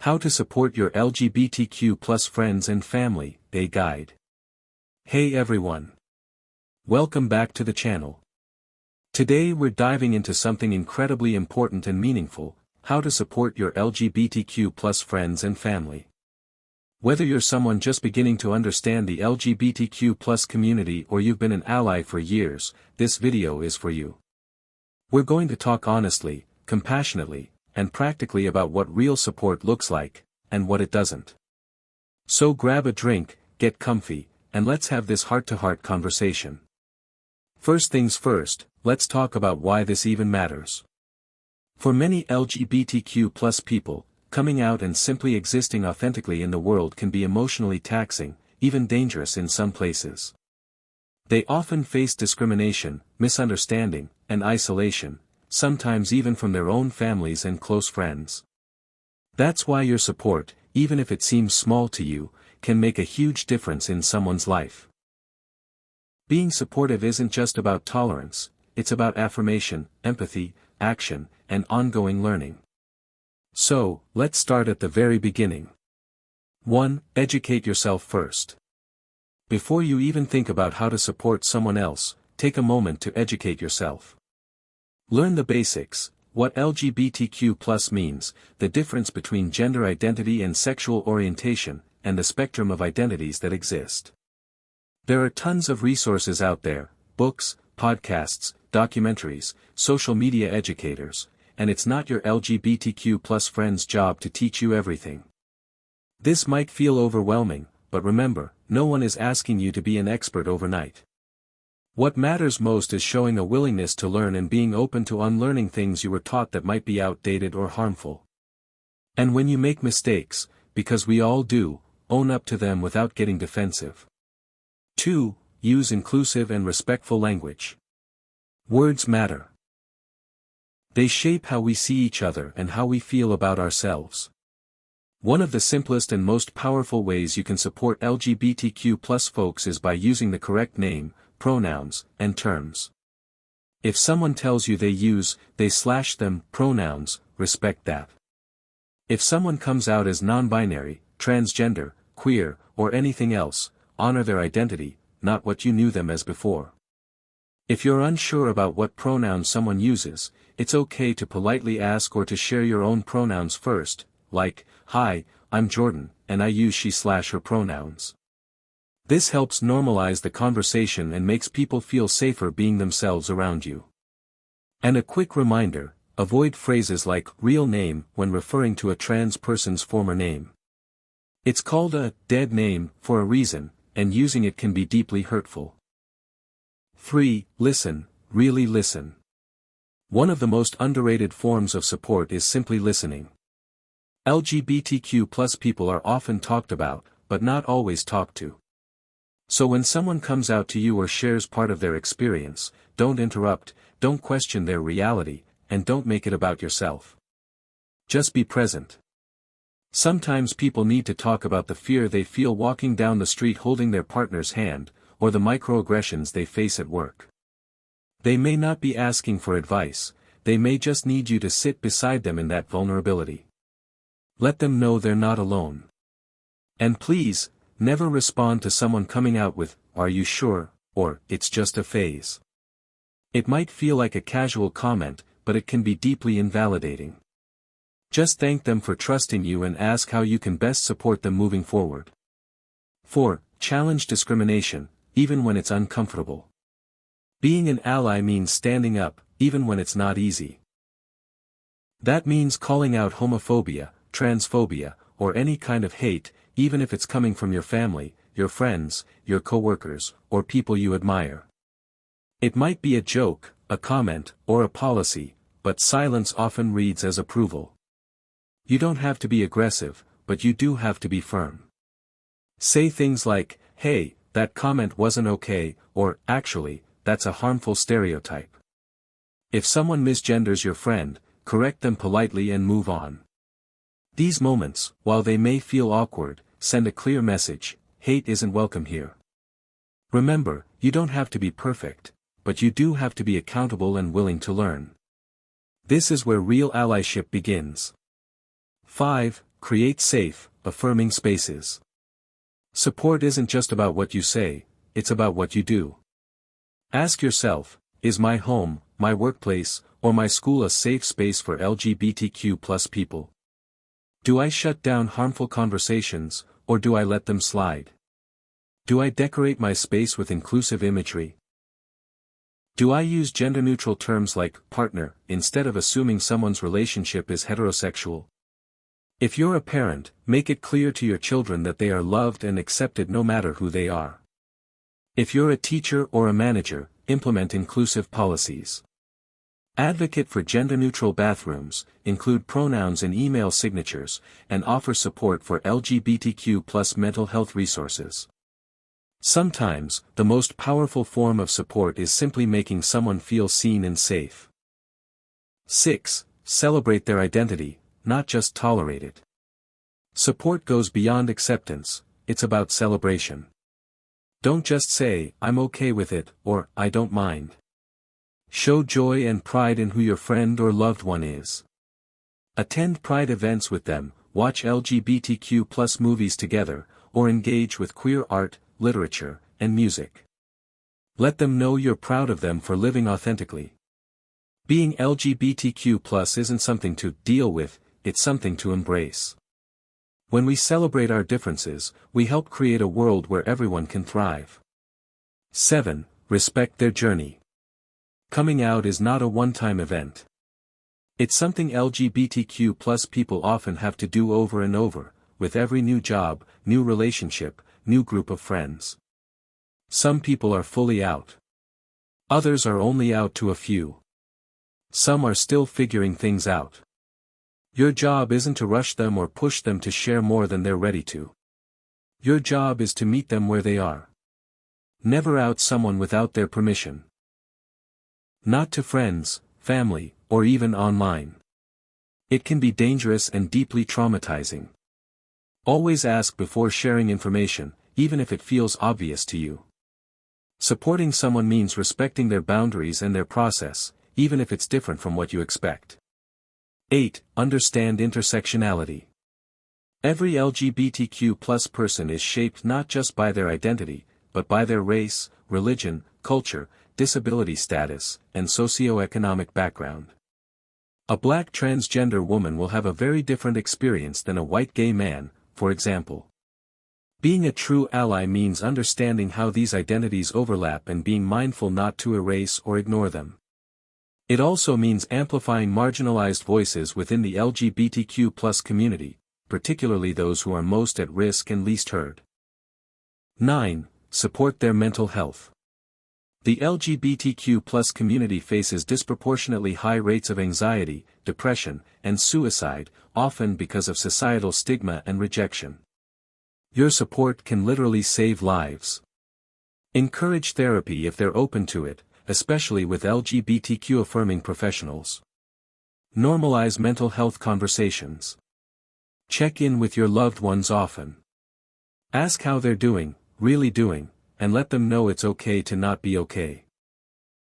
How to Support Your LGBTQ Plus Friends and Family, a Guide. Hey everyone. Welcome back to the channel. Today we're diving into something incredibly important and meaningful: how to support your LGBTQ plus friends and family. Whether you're someone just beginning to understand the LGBTQ plus community or you've been an ally for years, this video is for you. We're going to talk honestly, compassionately, and practically about what real support looks like, and what it doesn't. So grab a drink, get comfy, and let's have this heart-to-heart conversation. First things first, let's talk about why this even matters. For many LGBTQ plus people, coming out and simply existing authentically in the world can be emotionally taxing, even dangerous in some places. They often face discrimination, misunderstanding, and isolation, sometimes even from their own families and close friends. That's why your support, even if it seems small to you, can make a huge difference in someone's life. Being supportive isn't just about tolerance, it's about affirmation, empathy, action, and ongoing learning. So, let's start at the very beginning. 1. Educate yourself first. Before you even think about how to support someone else, take a moment to educate yourself. Learn the basics: what LGBTQ+ means, the difference between gender identity and sexual orientation, and the spectrum of identities that exist. There are tons of resources out there: books, podcasts, documentaries, social media educators, and it's not your LGBTQ+ friend's job to teach you everything. This might feel overwhelming, but remember, no one is asking you to be an expert overnight. What matters most is showing a willingness to learn and being open to unlearning things you were taught that might be outdated or harmful. And when you make mistakes, because we all do, own up to them without getting defensive. 2. Use inclusive and respectful language. Words matter. They shape how we see each other and how we feel about ourselves. One of the simplest and most powerful ways you can support LGBTQ+ folks is by using the correct name, pronouns, and terms. If someone tells you they use they/them pronouns, respect that. If someone comes out as non-binary, transgender, queer, or anything else, honor their identity, not what you knew them as before. If you're unsure about what pronouns someone uses, it's okay to politely ask or to share your own pronouns first, like, "Hi, I'm Jordan, and I use she/her pronouns." This helps normalize the conversation and makes people feel safer being themselves around you. And a quick reminder: avoid phrases like real name when referring to a trans person's former name. It's called a dead name for a reason, and using it can be deeply hurtful. 3. Listen, really listen. One of the most underrated forms of support is simply listening. LGBTQ+ people are often talked about, but not always talked to. So when someone comes out to you or shares part of their experience, don't interrupt, don't question their reality, and don't make it about yourself. Just be present. Sometimes people need to talk about the fear they feel walking down the street holding their partner's hand, or the microaggressions they face at work. They may not be asking for advice, they may just need you to sit beside them in that vulnerability. Let them know they're not alone. And please, never respond to someone coming out with, "Are you sure?" or "It's just a phase." It might feel like a casual comment, but it can be deeply invalidating. Just thank them for trusting you and ask how you can best support them moving forward. 4. Challenge discrimination, even when it's uncomfortable. Being an ally means standing up, even when it's not easy. That means calling out homophobia, transphobia, or any kind of hate, even if it's coming from your family, your friends, your coworkers, or people you admire. It might be a joke, a comment, or a policy, but silence often reads as approval. You don't have to be aggressive, but you do have to be firm. Say things like, "Hey, that comment wasn't okay," or "Actually, that's a harmful stereotype." If someone misgenders your friend, correct them politely and move on. These moments, while they may feel awkward, send a clear message: hate isn't welcome here. Remember, you don't have to be perfect, but you do have to be accountable and willing to learn. This is where real allyship begins. 5. Create safe, affirming spaces. Support isn't just about what you say, it's about what you do. Ask yourself, is my home, my workplace, or my school a safe space for LGBTQ+ people? Do I shut down harmful conversations, or do I let them slide? Do I decorate my space with inclusive imagery? Do I use gender-neutral terms like partner instead of assuming someone's relationship is heterosexual? If you're a parent, make it clear to your children that they are loved and accepted no matter who they are. If you're a teacher or a manager, implement inclusive policies. Advocate for gender-neutral bathrooms, include pronouns in email signatures, and offer support for LGBTQ+ mental health resources. Sometimes, the most powerful form of support is simply making someone feel seen and safe. 6. Celebrate their identity, not just tolerate it. Support goes beyond acceptance, it's about celebration. Don't just say, I'm okay with it, or, I don't mind. Show joy and pride in who your friend or loved one is. Attend pride events with them, watch LGBTQ+ movies together, or engage with queer art, literature, and music. Let them know you're proud of them for living authentically. Being LGBTQ+ isn't something to deal with, it's something to embrace. When we celebrate our differences, we help create a world where everyone can thrive. 7. Respect their journey. Coming out is not a one-time event. It's something LGBTQ+ people often have to do over and over, with every new job, new relationship, new group of friends. Some people are fully out. Others are only out to a few. Some are still figuring things out. Your job isn't to rush them or push them to share more than they're ready to. Your job is to meet them where they are. Never out someone without their permission. Not to friends, family, or even online. It can be dangerous and deeply traumatizing. Always ask before sharing information, even if it feels obvious to you. Supporting someone means respecting their boundaries and their process, even if it's different from what you expect. 8. Understand intersectionality. Every LGBTQ+ person is shaped not just by their identity, but by their race, religion, culture, disability status, and socioeconomic background. A black transgender woman will have a very different experience than a white gay man, for example. Being a true ally means understanding how these identities overlap and being mindful not to erase or ignore them. It also means amplifying marginalized voices within the LGBTQ+ community, particularly those who are most at risk and least heard. 9. Support their mental health. The LGBTQ+ community faces disproportionately high rates of anxiety, depression, and suicide, often because of societal stigma and rejection. Your support can literally save lives. Encourage therapy if they're open to it, especially with LGBTQ affirming professionals. Normalize mental health conversations. Check in with your loved ones often. Ask how they're doing, really doing, and let them know it's okay to not be okay.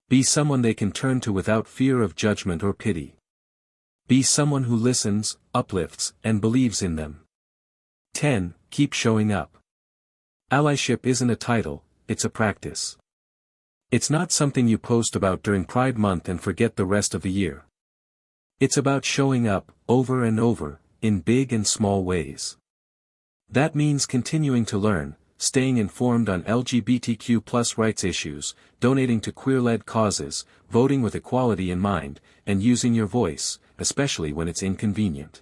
Be someone they can turn to without fear of judgment or pity. Be someone who listens, uplifts, and believes in them. 10. Keep showing up. Allyship isn't a title, it's a practice. It's not something you post about during Pride Month and forget the rest of the year. It's about showing up, over and over, in big and small ways. That means continuing to learn, staying informed on LGBTQ+ rights issues, donating to queer-led causes, voting with equality in mind, and using your voice, especially when it's inconvenient.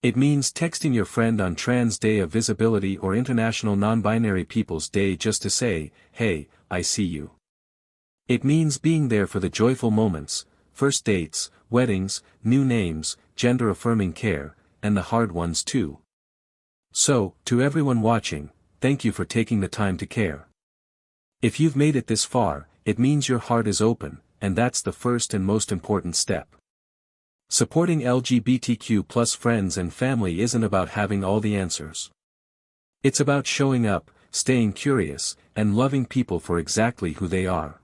It means texting your friend on Trans Day of Visibility or International Non-Binary People's Day just to say, hey, I see you. It means being there for the joyful moments, first dates, weddings, new names, gender-affirming care, and the hard ones too. So, to everyone watching, thank you for taking the time to care. If you've made it this far, it means your heart is open, and that's the first and most important step. Supporting LGBTQ+ friends and family isn't about having all the answers. It's about showing up, staying curious, and loving people for exactly who they are.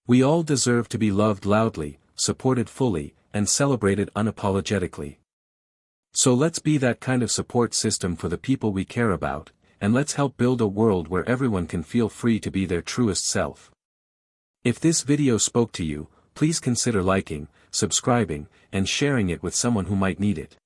We all deserve to be loved loudly, supported fully, and celebrated unapologetically. So let's be that kind of support system for the people we care about, and let's help build a world where everyone can feel free to be their truest self. If this video spoke to you, please consider liking, subscribing, and sharing it with someone who might need it.